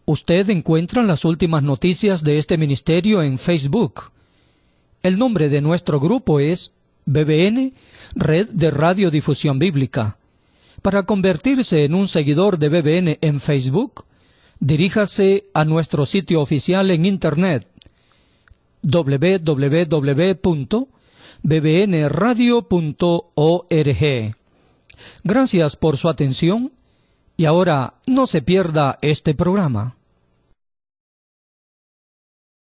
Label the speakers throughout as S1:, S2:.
S1: Usted encuentra las últimas noticias de este ministerio en Facebook. El nombre de nuestro grupo es BBN, Red de Radiodifusión Bíblica. Para convertirse en un seguidor de BBN en Facebook, diríjase a nuestro sitio oficial en Internet, www.bbnradio.org. Gracias por su atención y ahora no se pierda este programa.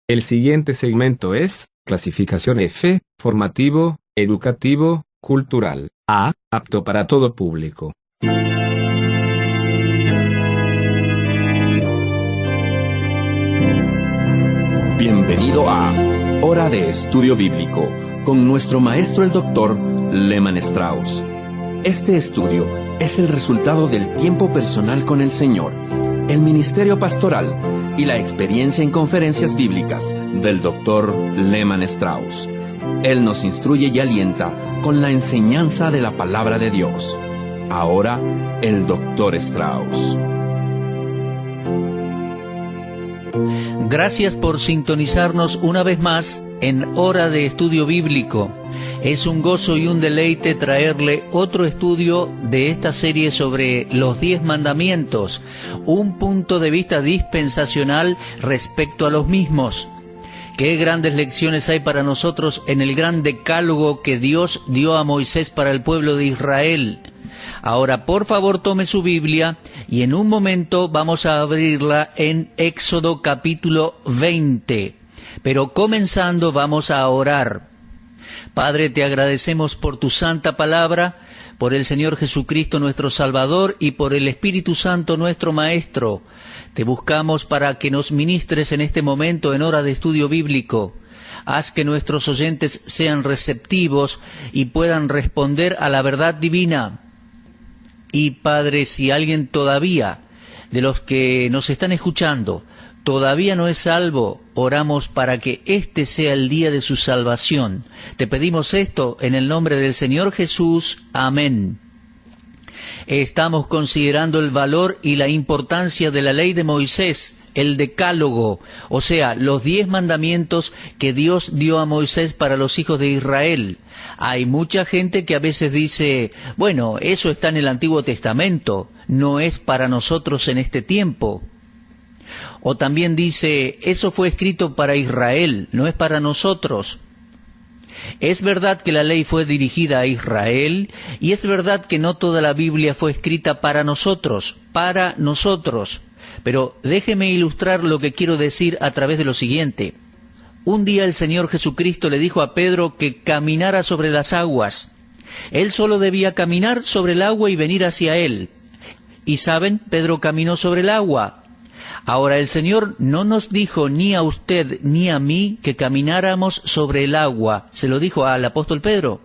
S2: El siguiente segmento es clasificación F, formativo, educativo, cultural. A, apto para todo público.
S3: Bienvenido a Hora de Estudio Bíblico, con nuestro maestro el Dr. Lehman Strauss. Este estudio es el resultado del tiempo personal con el Señor, el ministerio pastoral y la experiencia en conferencias bíblicas del Dr. Lehman Strauss. Él nos instruye y alienta con la enseñanza de la palabra de Dios. Ahora, el Dr. Strauss.
S4: Gracias por sintonizarnos una vez más en Hora de Estudio Bíblico. Es un gozo y un deleite traerle otro estudio de esta serie sobre los 10 mandamientos, un punto de vista dispensacional respecto a los mismos. Qué grandes lecciones hay para nosotros en el gran decálogo que Dios dio a Moisés para el pueblo de Israel. Ahora, por favor, tome su Biblia y en un momento vamos a abrirla en Éxodo capítulo 20. Pero comenzando vamos a orar. Padre, te agradecemos por tu santa palabra, por el Señor Jesucristo nuestro Salvador y por el Espíritu Santo nuestro Maestro. Te buscamos para que nos ministres en este momento en hora de estudio bíblico. Haz que nuestros oyentes sean receptivos y puedan responder a la verdad divina. Y Padre, si alguien todavía, de los que nos están escuchando, todavía no es salvo, oramos para que este sea el día de su salvación. Te pedimos esto en el nombre del Señor Jesús. Amén. Estamos considerando el valor y la importancia de la ley de Moisés, el decálogo, o sea, los 10 mandamientos que Dios dio a Moisés para los hijos de Israel. Hay mucha gente que a veces dice, bueno, eso está en el Antiguo Testamento, no es para nosotros en este tiempo. O también dice, eso fue escrito para Israel, no es para nosotros. Es verdad que la ley fue dirigida a Israel, y es verdad que no toda la Biblia fue escrita para nosotros. Pero déjeme ilustrar lo que quiero decir a través de lo siguiente. Un día el Señor Jesucristo le dijo a Pedro que caminara sobre las aguas. Él solo debía caminar sobre el agua y venir hacia él. Y saben, Pedro caminó sobre el agua. Ahora el Señor no nos dijo ni a usted ni a mí que camináramos sobre el agua. Se lo dijo al apóstol Pedro.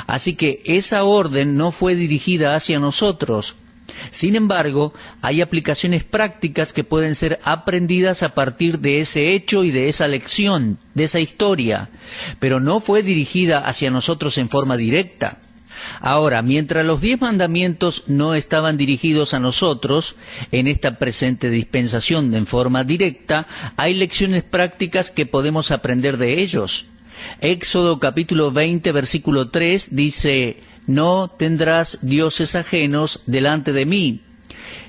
S4: Así que esa orden no fue dirigida hacia nosotros. Sin embargo, hay aplicaciones prácticas que pueden ser aprendidas a partir de ese hecho y de esa lección, de esa historia, pero no fue dirigida hacia nosotros en forma directa. Ahora, mientras los 10 mandamientos no estaban dirigidos a nosotros, en esta presente dispensación en forma directa, hay lecciones prácticas que podemos aprender de ellos. Éxodo capítulo 20, versículo 3 dice, no tendrás dioses ajenos delante de mí.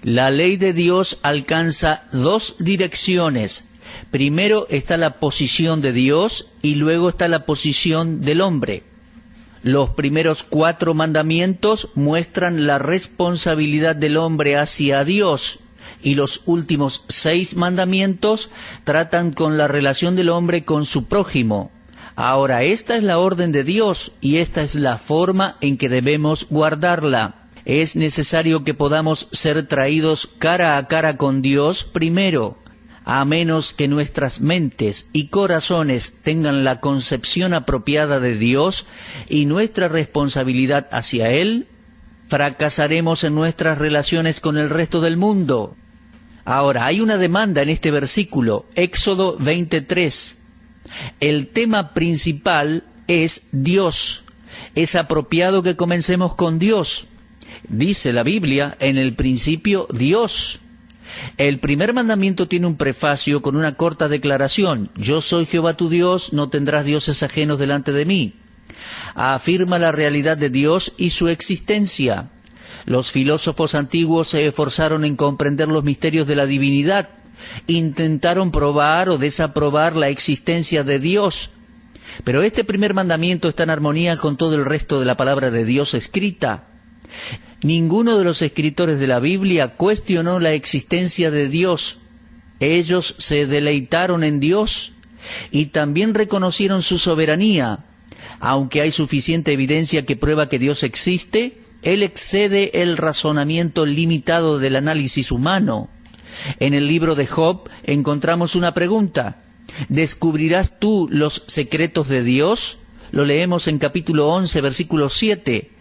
S4: La ley de Dios alcanza 2 direcciones. Primero está la posición de Dios y luego está la posición del hombre. Los primeros 4 mandamientos muestran la responsabilidad del hombre hacia Dios y los últimos 6 mandamientos tratan con la relación del hombre con su prójimo. Ahora, esta es la orden de Dios y esta es la forma en que debemos guardarla. Es necesario que podamos ser traídos cara a cara con Dios primero. A menos que nuestras mentes y corazones tengan la concepción apropiada de Dios y nuestra responsabilidad hacia Él, fracasaremos en nuestras relaciones con el resto del mundo. Ahora, hay una demanda en este versículo, Éxodo 23. El tema principal es Dios. Es apropiado que comencemos con Dios. Dice la Biblia, en el principio Dios. El primer mandamiento tiene un prefacio con una corta declaración: yo soy Jehová tu Dios, no tendrás dioses ajenos delante de mí. Afirma la realidad de Dios y su existencia. Los filósofos antiguos se esforzaron en comprender los misterios de la divinidad. Intentaron probar o desaprobar la existencia de Dios. Pero este primer mandamiento está en armonía con todo el resto de la palabra de Dios escrita. Ninguno de los escritores de la Biblia cuestionó la existencia de Dios. Ellos se deleitaron en Dios y también reconocieron su soberanía. Aunque hay suficiente evidencia que prueba que Dios existe, Él excede el razonamiento limitado del análisis humano. En el libro de Job encontramos una pregunta: ¿descubrirás tú los secretos de Dios? Lo leemos en capítulo 11, versículo 7.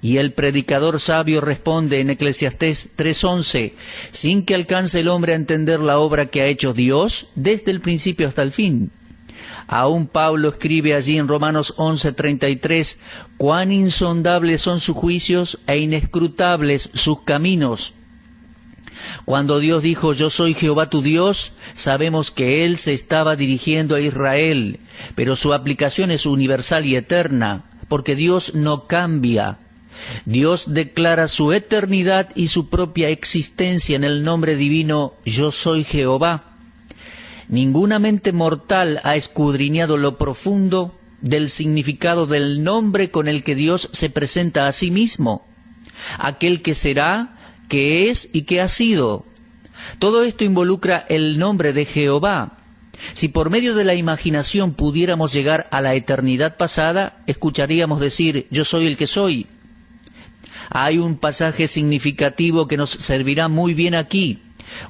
S4: Y el predicador sabio responde en Eclesiastés 3:11, sin que alcance el hombre a entender la obra que ha hecho Dios desde el principio hasta el fin. Aún Pablo escribe allí en Romanos 11:33, cuán insondables son sus juicios e inescrutables sus caminos. Cuando Dios dijo, yo soy Jehová tu Dios, sabemos que Él se estaba dirigiendo a Israel, pero su aplicación es universal y eterna, porque Dios no cambia. Dios declara su eternidad y su propia existencia en el nombre divino, yo soy Jehová. Ninguna mente mortal ha escudriñado lo profundo del significado del nombre con el que Dios se presenta a sí mismo, aquel que será, que es y que ha sido. Todo esto involucra el nombre de Jehová. Si por medio de la imaginación pudiéramos llegar a la eternidad pasada, escucharíamos decir, yo soy el que soy. Hay un pasaje significativo que nos servirá muy bien aquí.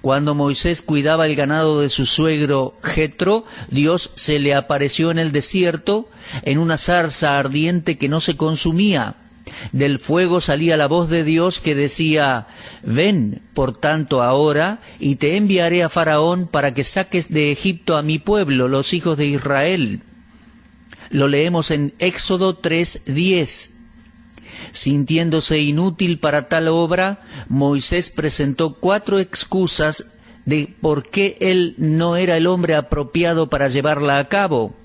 S4: Cuando Moisés cuidaba el ganado de su suegro Jetro, Dios se le apareció en el desierto en una zarza ardiente que no se consumía. Del fuego salía la voz de Dios que decía, ven, por tanto, ahora, y te enviaré a Faraón para que saques de Egipto a mi pueblo, los hijos de Israel. Lo leemos en Éxodo 3:10. Sintiéndose inútil para tal obra, Moisés presentó 4 excusas de por qué él no era el hombre apropiado para llevarla a cabo.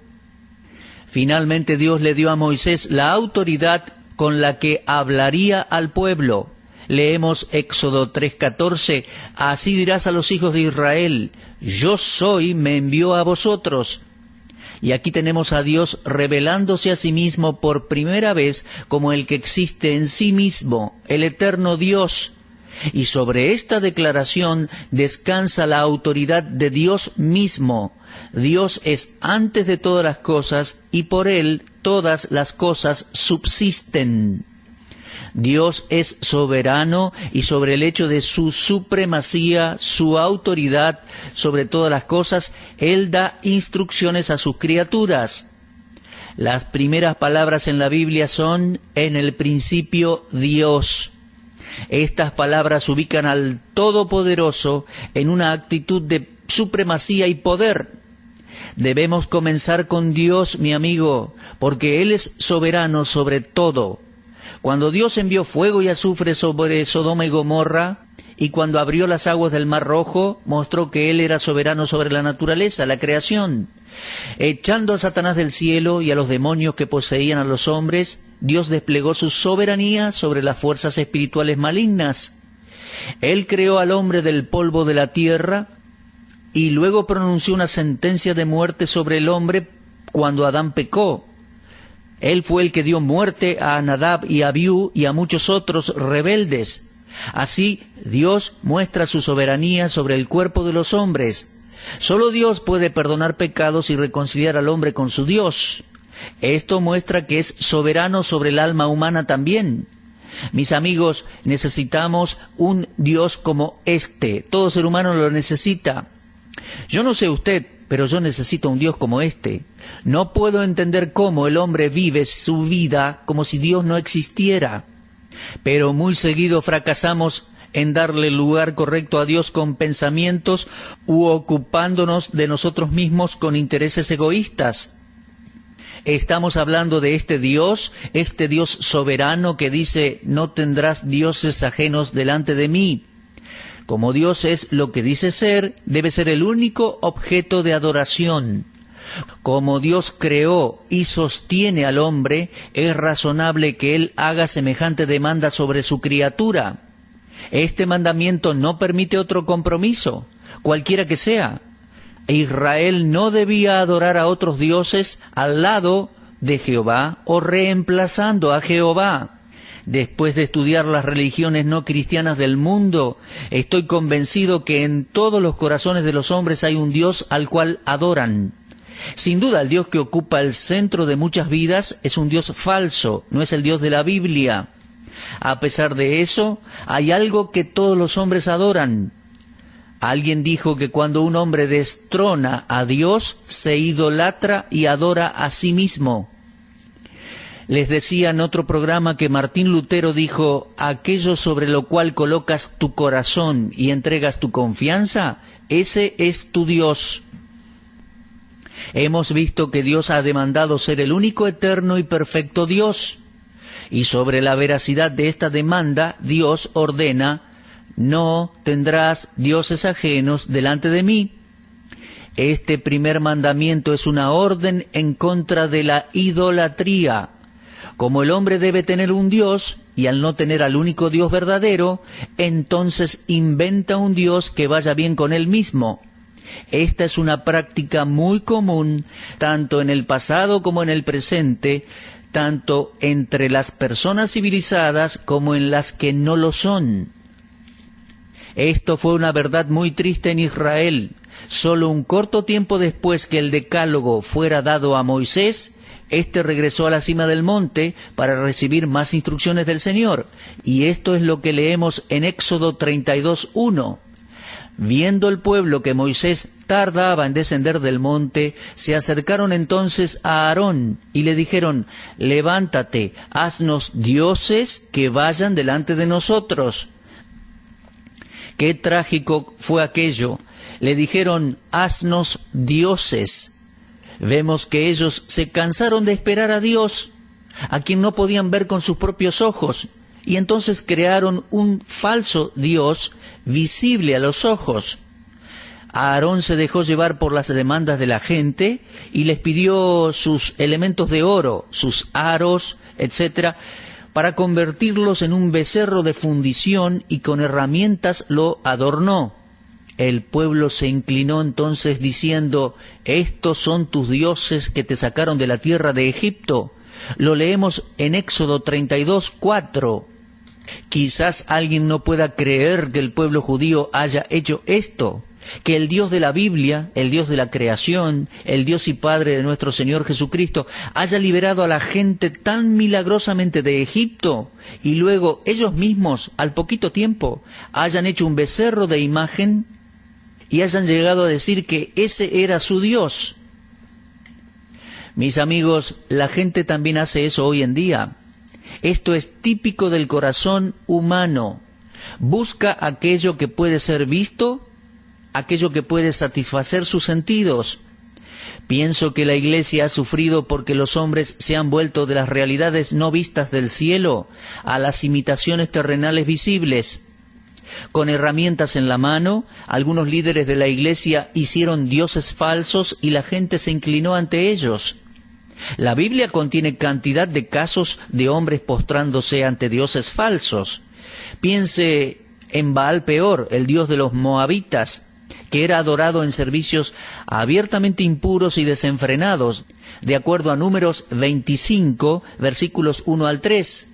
S4: Finalmente Dios le dio a Moisés la autoridad con la que hablaría al pueblo. Leemos Éxodo 3:14, así dirás a los hijos de Israel, yo soy, me envió a vosotros. Y aquí tenemos a Dios revelándose a sí mismo por primera vez como el que existe en sí mismo, el eterno Dios. Y sobre esta declaración descansa la autoridad de Dios mismo. Dios es antes de todas las cosas y por Él todas las cosas subsisten. Dios es soberano y sobre el hecho de su supremacía, su autoridad sobre todas las cosas, Él da instrucciones a sus criaturas. Las primeras palabras en la Biblia son, en el principio, Dios. Estas palabras ubican al Todopoderoso en una actitud de supremacía y poder. Debemos comenzar con Dios, mi amigo, porque Él es soberano sobre todo. Cuando Dios envió fuego y azufre sobre Sodoma y Gomorra, y cuando abrió las aguas del Mar Rojo, mostró que Él era soberano sobre la naturaleza, la creación. Echando a Satanás del cielo y a los demonios que poseían a los hombres, Dios desplegó su soberanía sobre las fuerzas espirituales malignas. Él creó al hombre del polvo de la tierra, y luego pronunció una sentencia de muerte sobre el hombre cuando Adán pecó. Él fue el que dio muerte a Nadab y a Abiú y a muchos otros rebeldes. Así, Dios muestra su soberanía sobre el cuerpo de los hombres. Solo Dios puede perdonar pecados y reconciliar al hombre con su Dios. Esto muestra que es soberano sobre el alma humana también. Mis amigos, necesitamos un Dios como este. Todo ser humano lo necesita. Yo no sé usted, pero yo necesito un Dios como este. No puedo entender cómo el hombre vive su vida como si Dios no existiera. Pero muy seguido fracasamos en darle el lugar correcto a Dios con pensamientos u ocupándonos de nosotros mismos con intereses egoístas. Estamos hablando de este Dios soberano que dice, no tendrás dioses ajenos delante de mí. Como Dios es lo que dice ser, debe ser el único objeto de adoración. Como Dios creó y sostiene al hombre, es razonable que Él haga semejante demanda sobre su criatura. Este mandamiento no permite otro compromiso, cualquiera que sea. Israel no debía adorar a otros dioses al lado de Jehová o reemplazando a Jehová. Después de estudiar las religiones no cristianas del mundo, estoy convencido que en todos los corazones de los hombres hay un Dios al cual adoran. Sin duda, el Dios que ocupa el centro de muchas vidas es un Dios falso, no es el Dios de la Biblia. A pesar de eso, hay algo que todos los hombres adoran. Alguien dijo que cuando un hombre destrona a Dios, se idolatra y adora a sí mismo. Les decía en otro programa que Martín Lutero dijo: aquello sobre lo cual colocas tu corazón y entregas tu confianza, ese es tu Dios. Hemos visto que Dios ha demandado ser el único eterno y perfecto Dios. Y sobre la veracidad de esta demanda, Dios ordena: no tendrás dioses ajenos delante de mí. Este primer mandamiento es una orden en contra de la idolatría. Como el hombre debe tener un Dios, y al no tener al único Dios verdadero, entonces inventa un Dios que vaya bien con él mismo. Esta es una práctica muy común, tanto en el pasado como en el presente, tanto entre las personas civilizadas como en las que no lo son. Esto fue una verdad muy triste en Israel. Solo un corto tiempo después que el Decálogo fuera dado a Moisés, éste regresó a la cima del monte para recibir más instrucciones del Señor. Y esto es lo que leemos en Éxodo 32:1. Viendo el pueblo que Moisés tardaba en descender del monte, se acercaron entonces a Aarón y le dijeron: levántate, haznos dioses que vayan delante de nosotros. Qué trágico fue aquello. Le dijeron: haznos dioses. Vemos que ellos se cansaron de esperar a Dios, a quien no podían ver con sus propios ojos, y entonces crearon un falso Dios visible a los ojos. Aarón se dejó llevar por las demandas de la gente y les pidió sus elementos de oro, sus aros, etcétera, para convertirlos en un becerro de fundición, y con herramientas lo adornó. El pueblo se inclinó entonces diciendo: estos son tus dioses que te sacaron de la tierra de Egipto. Lo leemos en Éxodo 32:4. Quizás alguien no pueda creer que el pueblo judío haya hecho esto, que el Dios de la Biblia, el Dios de la creación, el Dios y Padre de nuestro Señor Jesucristo, haya liberado a la gente tan milagrosamente de Egipto, y luego ellos mismos, al poquito tiempo, hayan hecho un becerro de imagen y hayan llegado a decir que ese era su Dios. Mis amigos, la gente también hace eso hoy en día. Esto es típico del corazón humano. Busca aquello que puede ser visto, aquello que puede satisfacer sus sentidos. Pienso que la Iglesia ha sufrido porque los hombres se han vuelto de las realidades no vistas del cielo a las imitaciones terrenales visibles. Con herramientas en la mano, algunos líderes de la Iglesia hicieron dioses falsos y la gente se inclinó ante ellos. La Biblia contiene cantidad de casos de hombres postrándose ante dioses falsos. Piense en Baal Peor, el dios de los moabitas, que era adorado en servicios abiertamente impuros y desenfrenados, de acuerdo a Números 25, versículos 1 al 3.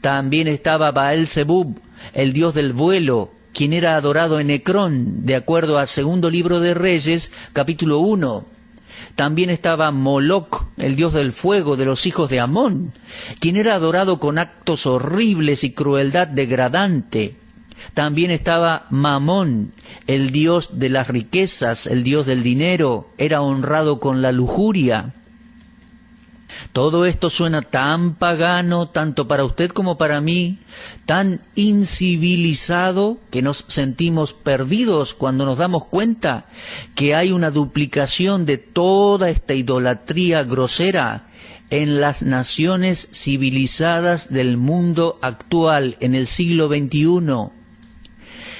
S4: También estaba Baal-Zebub, el dios del vuelo, quien era adorado en Ecrón, de acuerdo al segundo libro de Reyes, capítulo 1. También estaba Moloc, el dios del fuego de los hijos de Amón, quien era adorado con actos horribles y crueldad degradante. También estaba Mamón, el dios de las riquezas, el dios del dinero, era honrado con la lujuria. Todo esto suena tan pagano, tanto para usted como para mí, tan incivilizado, que nos sentimos perdidos cuando nos damos cuenta que hay una duplicación de toda esta idolatría grosera en las naciones civilizadas del mundo actual, en el siglo XXI.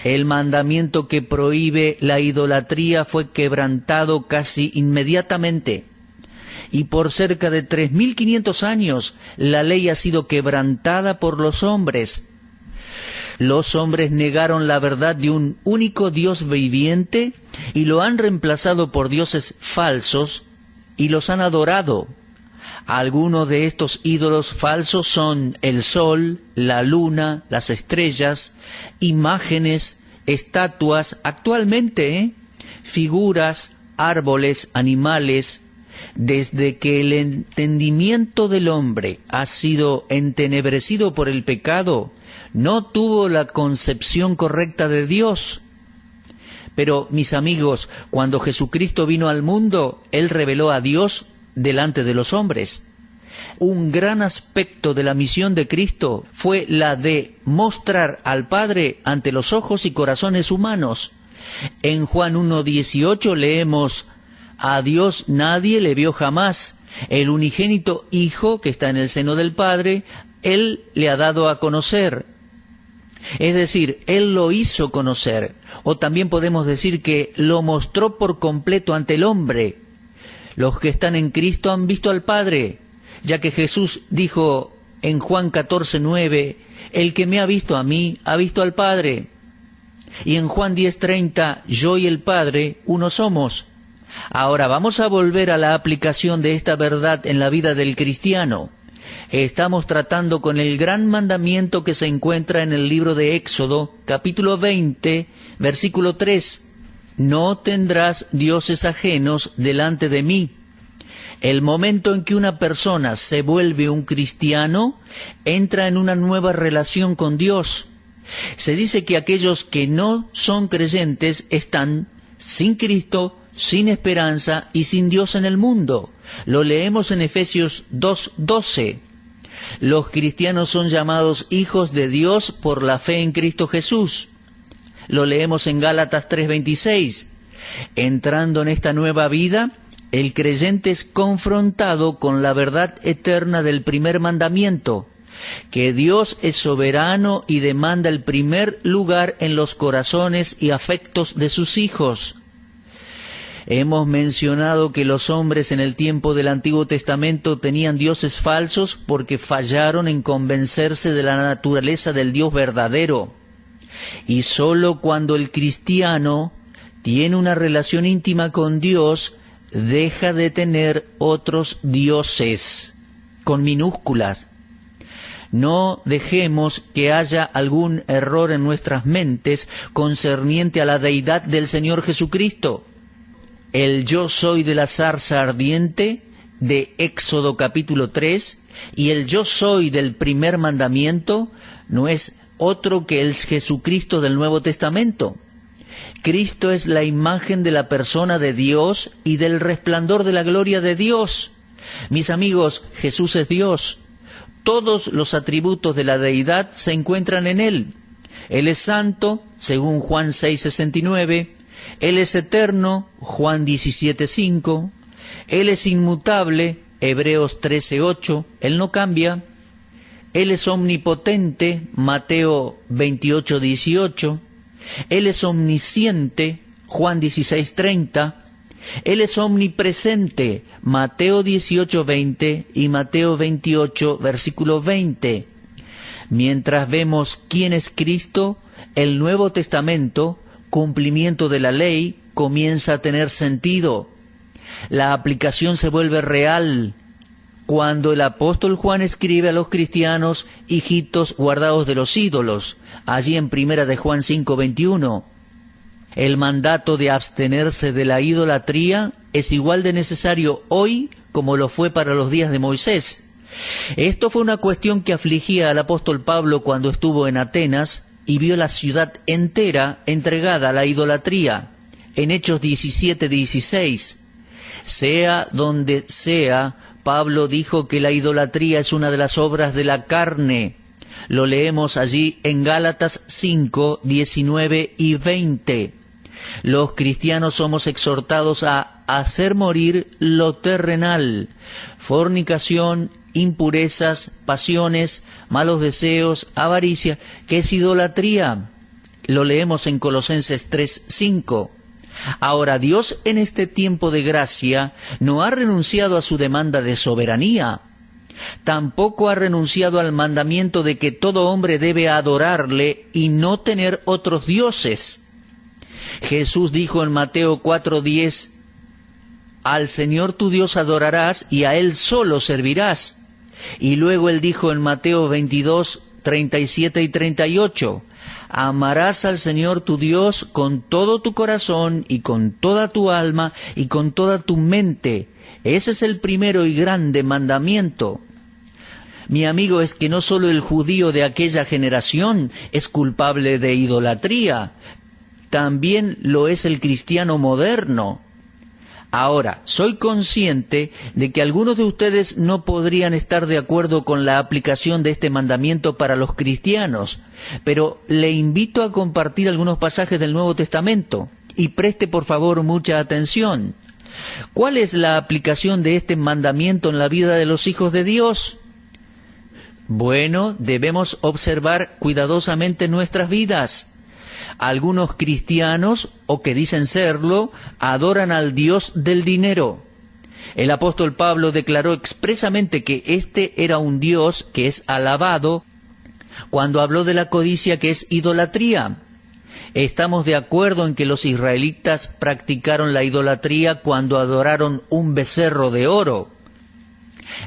S4: El mandamiento que prohíbe la idolatría fue quebrantado casi inmediatamente. Y por cerca de 3.500 años la ley ha sido quebrantada por los hombres. Los hombres negaron la verdad de un único Dios viviente y lo han reemplazado por dioses falsos y los han adorado. Algunos de estos ídolos falsos son el sol, la luna, las estrellas, imágenes, estatuas, actualmente, figuras, árboles, animales. Desde que el entendimiento del hombre ha sido entenebrecido por el pecado, no tuvo la concepción correcta de Dios. Pero, mis amigos, cuando Jesucristo vino al mundo, Él reveló a Dios delante de los hombres. Un gran aspecto de la misión de Cristo fue la de mostrar al Padre ante los ojos y corazones humanos. En Juan 1:18 leemos: a Dios nadie le vio jamás. El unigénito Hijo que está en el seno del Padre, Él le ha dado a conocer. Es decir, Él lo hizo conocer. O también podemos decir que lo mostró por completo ante el hombre. Los que están en Cristo han visto al Padre, ya que Jesús dijo en Juan 14:9, el que me ha visto a mí, ha visto al Padre. Y en Juan 10:30, yo y el Padre, uno somos. Ahora vamos a volver a la aplicación de esta verdad en la vida del cristiano. Estamos tratando con el gran mandamiento que se encuentra en el libro de Éxodo, capítulo 20, versículo 3. No tendrás dioses ajenos delante de mí. El momento en que una persona se vuelve un cristiano, entra en una nueva relación con Dios. Se dice que aquellos que no son creyentes están sin Cristo, sin esperanza y sin Dios en el mundo. Lo leemos en Efesios 2:12. Los cristianos son llamados hijos de Dios por la fe en Cristo Jesús. Lo leemos en Gálatas 3:26. Entrando en esta nueva vida, el creyente es confrontado con la verdad eterna del primer mandamiento, que Dios es soberano y demanda el primer lugar en los corazones y afectos de sus hijos. Hemos mencionado que los hombres en el tiempo del Antiguo Testamento tenían dioses falsos porque fallaron en convencerse de la naturaleza del Dios verdadero. Y sólo cuando el cristiano tiene una relación íntima con Dios, deja de tener otros dioses, con minúsculas. No dejemos que haya algún error en nuestras mentes concerniente a la deidad del Señor Jesucristo. El yo soy de la zarza ardiente de Éxodo capítulo 3 y el yo soy del primer mandamiento no es otro que el Jesucristo del Nuevo Testamento. Cristo es la imagen de la persona de Dios y del resplandor de la gloria de Dios. Mis amigos, Jesús es Dios. Todos los atributos de la deidad se encuentran en Él. Él es santo, según Juan 6:69. Él es eterno, Juan 17:5. Él es inmutable, Hebreos 13:8. Él no cambia. Él es omnipotente, Mateo 28:18. Él es omnisciente, Juan 16:30. Él es omnipresente, Mateo 18:20 y Mateo 28, versículo 20. Mientras vemos quién es Cristo, el Nuevo Testamento, cumplimiento de la ley, comienza a tener sentido. La aplicación se vuelve real cuando el apóstol Juan escribe a los cristianos, hijitos guardados de los ídolos, allí en 1 de Juan 5:21. El mandato de abstenerse de la idolatría es igual de necesario hoy como lo fue para los días de Moisés. Esto fue una cuestión que afligía al apóstol Pablo cuando estuvo en Atenas y vio la ciudad entera entregada a la idolatría. En Hechos 17:16, sea donde sea, Pablo dijo que la idolatría es una de las obras de la carne. Lo leemos allí en Gálatas 5, 19 y 20. Los cristianos somos exhortados a hacer morir lo terrenal, fornicación, impurezas, pasiones, malos deseos, avaricia, que es idolatría. Lo leemos en Colosenses 3:5. Ahora, Dios en este tiempo de gracia no ha renunciado a su demanda de soberanía. Tampoco ha renunciado al mandamiento de que todo hombre debe adorarle y no tener otros dioses. Jesús dijo en Mateo 4:10, al Señor tu Dios adorarás y a Él solo servirás. Y luego Él dijo en Mateo 22:37 y 38, amarás al Señor tu Dios con todo tu corazón y con toda tu alma y con toda tu mente. Ese es el primero y grande mandamiento. Mi amigo, es que no solo el judío de aquella generación es culpable de idolatría, también lo es el cristiano moderno. Ahora, soy consciente de que algunos de ustedes no podrían estar de acuerdo con la aplicación de este mandamiento para los cristianos, pero le invito a compartir algunos pasajes del Nuevo Testamento y preste por favor mucha atención. ¿Cuál es la aplicación de este mandamiento en la vida de los hijos de Dios? Bueno, debemos observar cuidadosamente nuestras vidas. Algunos cristianos, o que dicen serlo, adoran al Dios del dinero. El apóstol Pablo declaró expresamente que este era un Dios que es alabado cuando habló de la codicia, que es idolatría. Estamos de acuerdo en que los israelitas practicaron la idolatría cuando adoraron un becerro de oro.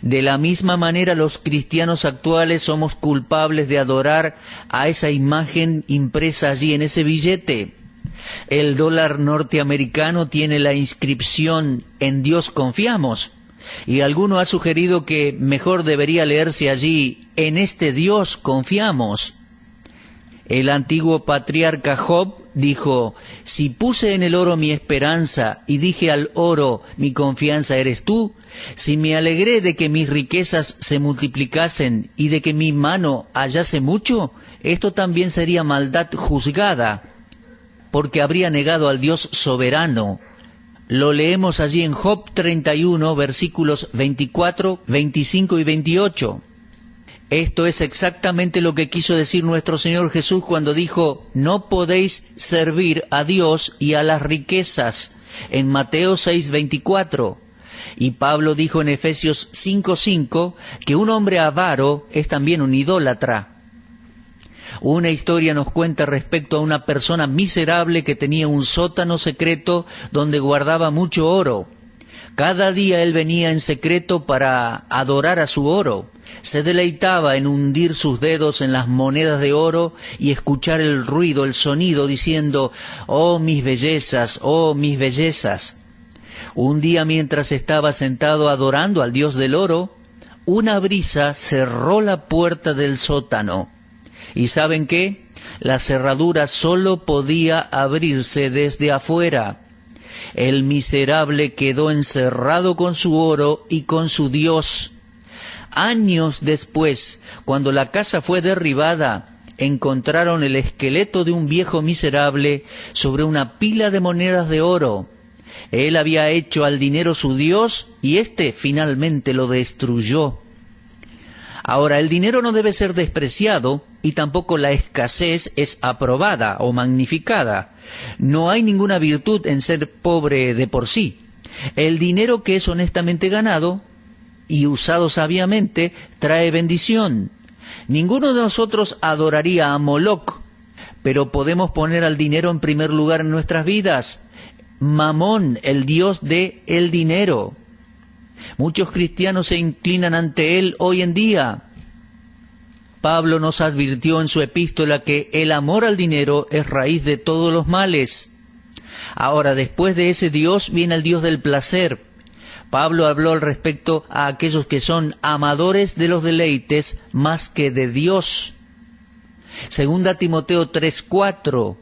S4: De la misma manera, los cristianos actuales somos culpables de adorar a esa imagen impresa allí en ese billete. El dólar norteamericano tiene la inscripción "En Dios confiamos", y alguno ha sugerido que mejor debería leerse allí "En este Dios confiamos". El antiguo patriarca Job dijo, si puse en el oro mi esperanza y dije al oro, mi confianza eres tú, si me alegré de que mis riquezas se multiplicasen y de que mi mano hallase mucho, esto también sería maldad juzgada, porque habría negado al Dios soberano. Lo leemos allí en Job 31, versículos 24, 25 y 28. Esto es exactamente lo que quiso decir nuestro Señor Jesús cuando dijo, no podéis servir a Dios y a las riquezas, en Mateo 6:24. Y Pablo dijo en Efesios 5:5 que un hombre avaro es también un idólatra. Una historia nos cuenta respecto a una persona miserable que tenía un sótano secreto donde guardaba mucho oro. Cada día él venía en secreto para adorar a su oro. Se deleitaba en hundir sus dedos en las monedas de oro y escuchar el ruido, el sonido, diciendo, oh mis bellezas, oh mis bellezas. Un día, mientras estaba sentado adorando al Dios del oro, una brisa cerró la puerta del sótano. ¿Y saben qué? La cerradura solo podía abrirse desde afuera. El miserable quedó encerrado con su oro y con su Dios. Años después, cuando la casa fue derribada, encontraron el esqueleto de un viejo miserable sobre una pila de monedas de oro. Él había hecho al dinero su Dios y éste finalmente lo destruyó. Ahora, el dinero no debe ser despreciado y tampoco la escasez es aprobada o magnificada. No hay ninguna virtud en ser pobre de por sí. El dinero que es honestamente ganado y usado sabiamente trae bendición. Ninguno de nosotros adoraría a Moloc, pero podemos poner al dinero en primer lugar en nuestras vidas. Mamón, el dios de el dinero. Muchos cristianos se inclinan ante él hoy en día. Pablo nos advirtió en su epístola que el amor al dinero es raíz de todos los males. Ahora, después de ese Dios viene el Dios del placer. Pablo habló al respecto a aquellos que son amadores de los deleites más que de Dios. Segunda Timoteo 3:4.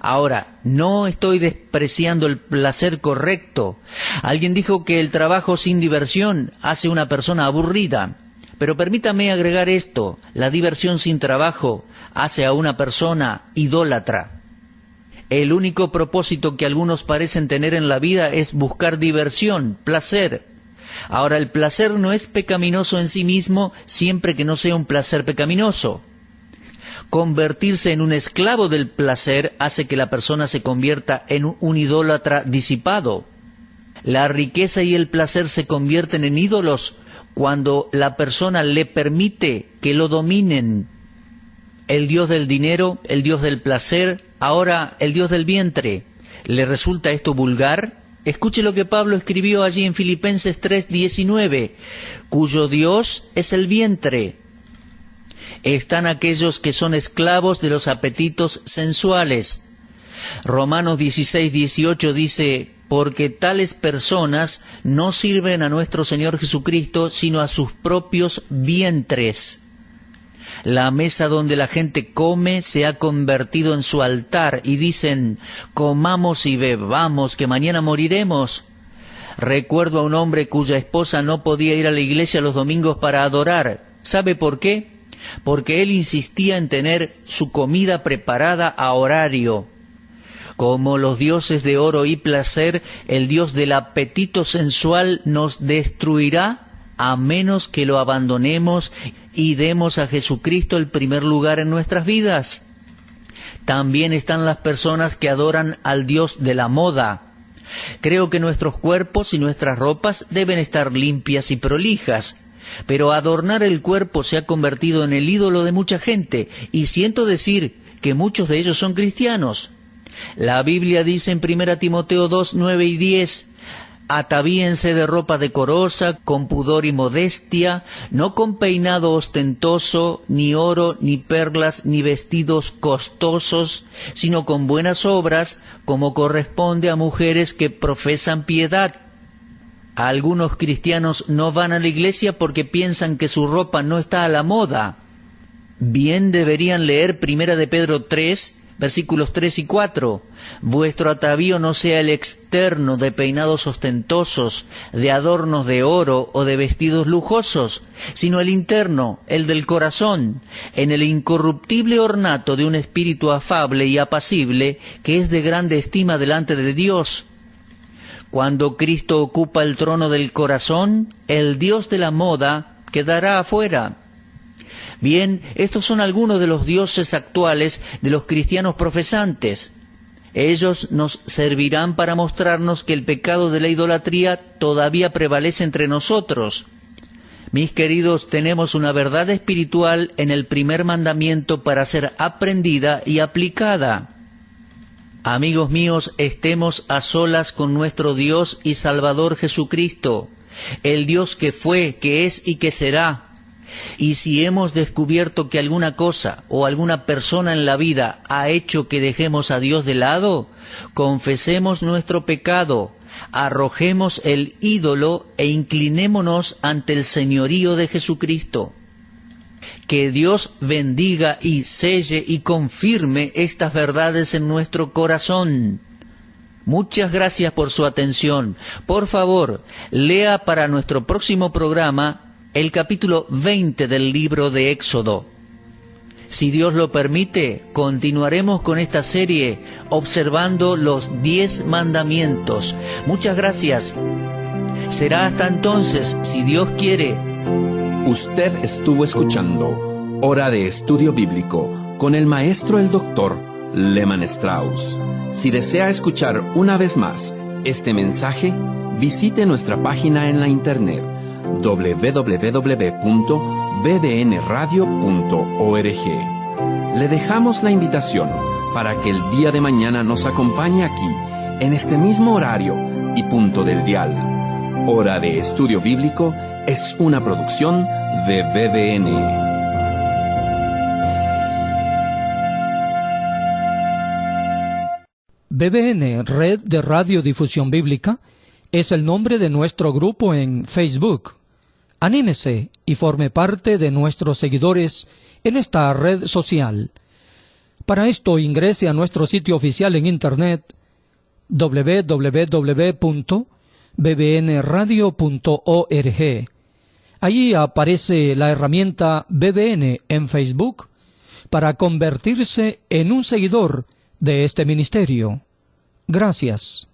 S4: Ahora, no estoy despreciando el placer correcto. Alguien dijo que el trabajo sin diversión hace una persona aburrida. Pero permítame agregar esto, la diversión sin trabajo hace a una persona idólatra. El único propósito que algunos parecen tener en la vida es buscar diversión, placer. Ahora, el placer no es pecaminoso en sí mismo siempre que no sea un placer pecaminoso. convertirse en un esclavo del placer hace que la persona se convierta en un idólatra disipado. La riqueza y el placer se convierten en ídolos cuando la persona le permite que lo dominen. El Dios del dinero, el Dios del placer, ahora el Dios del vientre. ¿Le resulta esto vulgar? Escuche lo que Pablo escribió allí en Filipenses 3:19, cuyo Dios es el vientre. Están aquellos que son esclavos de los apetitos sensuales. Romanos 16:18 dice, porque tales personas no sirven a nuestro Señor Jesucristo, sino a sus propios vientres. La mesa donde la gente come se ha convertido en su altar y dicen, comamos y bebamos, que mañana moriremos. Recuerdo a un hombre cuya esposa no podía ir a la iglesia los domingos para adorar. ¿Sabe por qué? Porque él insistía en tener su comida preparada a horario. Como los dioses de oro y placer, el Dios del apetito sensual nos destruirá a menos que lo abandonemos y demos a Jesucristo el primer lugar en nuestras vidas. También están las personas que adoran al Dios de la moda. Creo que nuestros cuerpos y nuestras ropas deben estar limpias y prolijas, pero adornar el cuerpo se ha convertido en el ídolo de mucha gente, y siento decir que muchos de ellos son cristianos. La Biblia dice en 1 Timoteo 2:9 y 10, atavíense de ropa decorosa, con pudor y modestia, no con peinado ostentoso, ni oro, ni perlas, ni vestidos costosos, sino con buenas obras, como corresponde a mujeres que profesan piedad. Algunos cristianos no van a la iglesia porque piensan que su ropa no está a la moda. Bien deberían leer 1 de Pedro 3, versículos 3 y 4. Vuestro atavío no sea el externo de peinados ostentosos, de adornos de oro o de vestidos lujosos, sino el interno, el del corazón, en el incorruptible ornato de un espíritu afable y apacible, que es de grande estima delante de Dios. Cuando Cristo ocupa el trono del corazón, el Dios de la moda quedará afuera. Bien, estos son algunos de los dioses actuales de los cristianos profesantes. Ellos nos servirán para mostrarnos que el pecado de la idolatría todavía prevalece entre nosotros. Mis queridos, tenemos una verdad espiritual en el primer mandamiento para ser aprendida y aplicada. Amigos míos, estemos a solas con nuestro Dios y Salvador Jesucristo, el Dios que fue, que es y que será. Y si hemos descubierto que alguna cosa o alguna persona en la vida ha hecho que dejemos a Dios de lado, confesemos nuestro pecado, arrojemos el ídolo e inclinémonos ante el señorío de Jesucristo. Que Dios bendiga y selle y confirme estas verdades en nuestro corazón. Muchas gracias por su atención. Por favor, lea para nuestro próximo programa el capítulo 20 del libro de Éxodo. Si Dios lo permite, continuaremos con esta serie observando los 10 mandamientos. Muchas gracias. Será hasta entonces, si Dios quiere.
S3: Usted estuvo escuchando Hora de Estudio Bíblico con el maestro el doctor Lehmann Strauss. Si desea escuchar una vez más este mensaje, visite nuestra página en la internet www.bbnradio.org. Le dejamos la invitación para que el día de mañana nos acompañe aquí, en este mismo horario y punto del dial. Hora de Estudio Bíblico es una producción de BBN.
S1: BBN, Red de Radiodifusión Bíblica, es el nombre de nuestro grupo en Facebook. Anímese y forme parte de nuestros seguidores en esta red social. Para esto ingrese a nuestro sitio oficial en internet www.bbnradio.org. Allí aparece la herramienta BBN en Facebook para convertirse en un seguidor de este ministerio. Gracias.